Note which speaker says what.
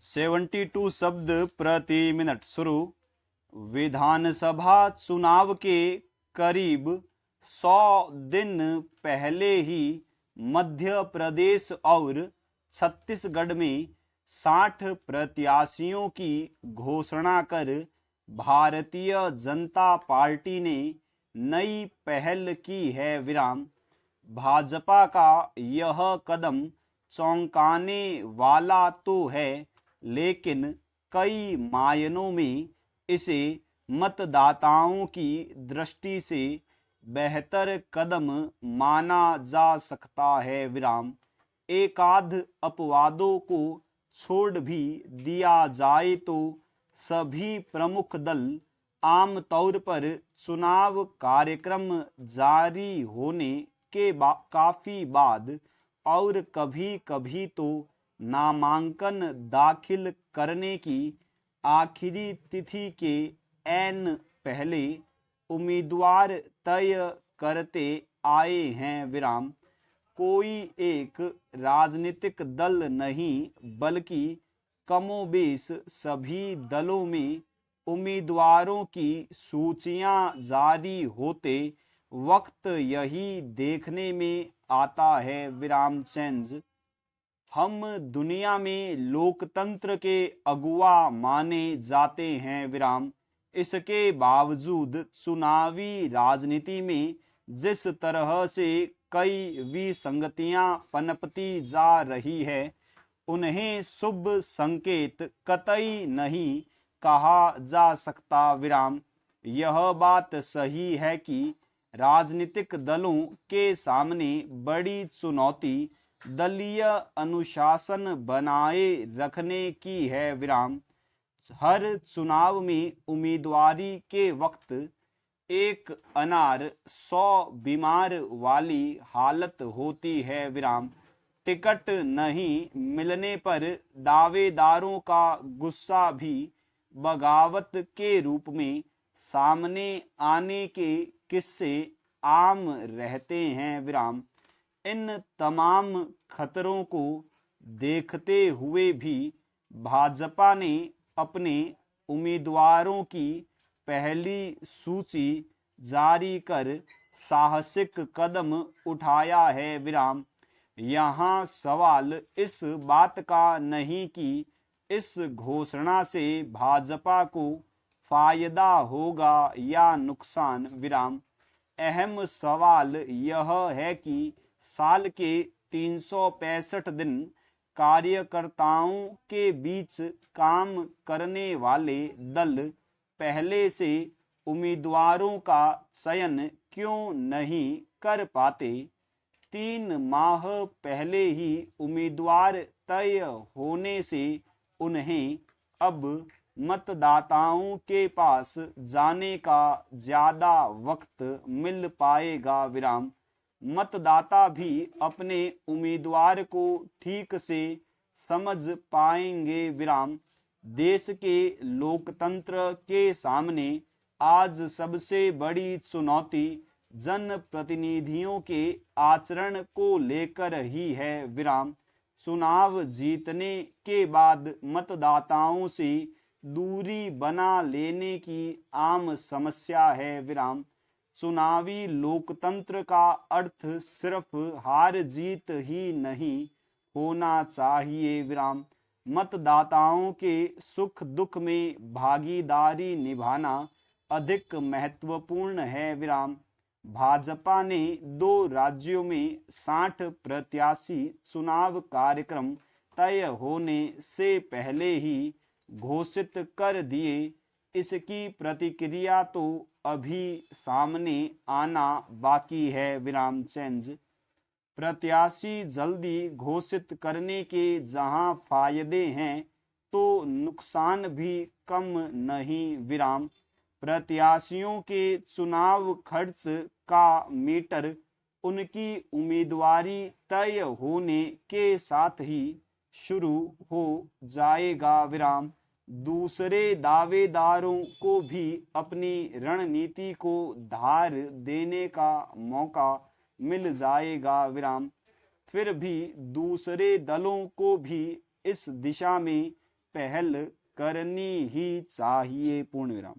Speaker 1: 72 शब्द प्रति मिनट शुरू। विधानसभा चुनाव के करीब 100 दिन पहले ही मध्य प्रदेश और छत्तीसगढ़ में 60 प्रत्याशियों की घोषणा कर भारतीय जनता पार्टी ने नई पहल की है विराम। भाजपा का यह कदम चौंकाने वाला तो है, लेकिन कई मायनों में इसे मतदाताओं की दृष्टि से बेहतर कदम माना जा सकता है विराम। एकाध अपवादों को छोड़ भी दिया जाए तो सभी प्रमुख दल आमतौर पर चुनाव कार्यक्रम जारी होने के काफी बाद और कभी कभी तो नामांकन दाखिल करने की आखिरी तिथि के ऐन पहले उम्मीदवार तय करते आए हैं विराम। कोई एक राजनीतिक दल नहीं बल्कि कमोबेश सभी दलों में उम्मीदवारों की सूचियां जारी होते वक्त यही देखने में आता है विराम चेंज। हम दुनिया में लोकतंत्र के अगुआ माने जाते हैं विराम। इसके बावजूद चुनावी राजनीति में जिस तरह से कई विसंगतियां पनपती जा रही है, उन्हें शुभ संकेत कतई नहीं कहा जा सकता विराम। यह बात सही है कि राजनीतिक दलों के सामने बड़ी चुनौती दलीय अनुशासन बनाए रखने की है विराम। हर चुनाव में उम्मीदवारी के वक्त एक अनार 100 बीमार वाली हालत होती है विराम। टिकट नहीं मिलने पर दावेदारों का गुस्सा भी बगावत के रूप में सामने आने के किस्से आम रहते हैं विराम। इन तमाम खतरों को देखते हुए भी भाजपा ने अपने उम्मीदवारों की पहली सूची जारी कर साहसिक कदम उठाया है विराम। यहाँ सवाल इस बात का नहीं कि इस घोषणा से भाजपा को फायदा होगा या नुकसान विराम। अहम सवाल यह है कि साल के 365 दिन कार्यकर्ताओं के बीच काम करने वाले दल पहले से उम्मीदवारों का चयन क्यों नहीं कर पाते। 3 माह पहले ही उम्मीदवार तय होने से उन्हें अब मतदाताओं के पास जाने का ज्यादा वक्त मिल पाएगा विराम। मतदाता भी अपने उम्मीदवार को ठीक से समझ पाएंगे विराम। देश के लोकतंत्र के सामने आज सबसे बड़ी चुनौती जनप्रतिनिधियों के आचरण को लेकर ही है विराम। चुनाव जीतने के बाद मतदाताओं से दूरी बना लेने की आम समस्या है विराम। चुनावी लोकतंत्र का अर्थ सिर्फ हार जीत ही नहीं होना चाहिए विराम। मतदाताओं के सुख दुख में भागीदारी निभाना अधिक महत्वपूर्ण है विराम। भाजपा ने 2 राज्यों में 60 प्रत्याशी चुनाव कार्यक्रम तय होने से पहले ही घोषित कर दिए। इसकी प्रतिक्रिया तो अभी सामने आना बाकी है विराम चेंज। प्रत्याशी जल्दी घोषित करने के जहां फायदे हैं, तो नुकसान भी कम नहीं विराम। प्रत्याशियों के चुनाव खर्च का मीटर उनकी उम्मीदवारी तय होने के साथ ही शुरू हो जाएगा विराम। दूसरे दावेदारों को भी अपनी रणनीति को धार देने का मौका मिल जाएगा विराम। फिर भी दूसरे दलों को भी इस दिशा में पहल करनी ही चाहिए। पूर्ण विराम।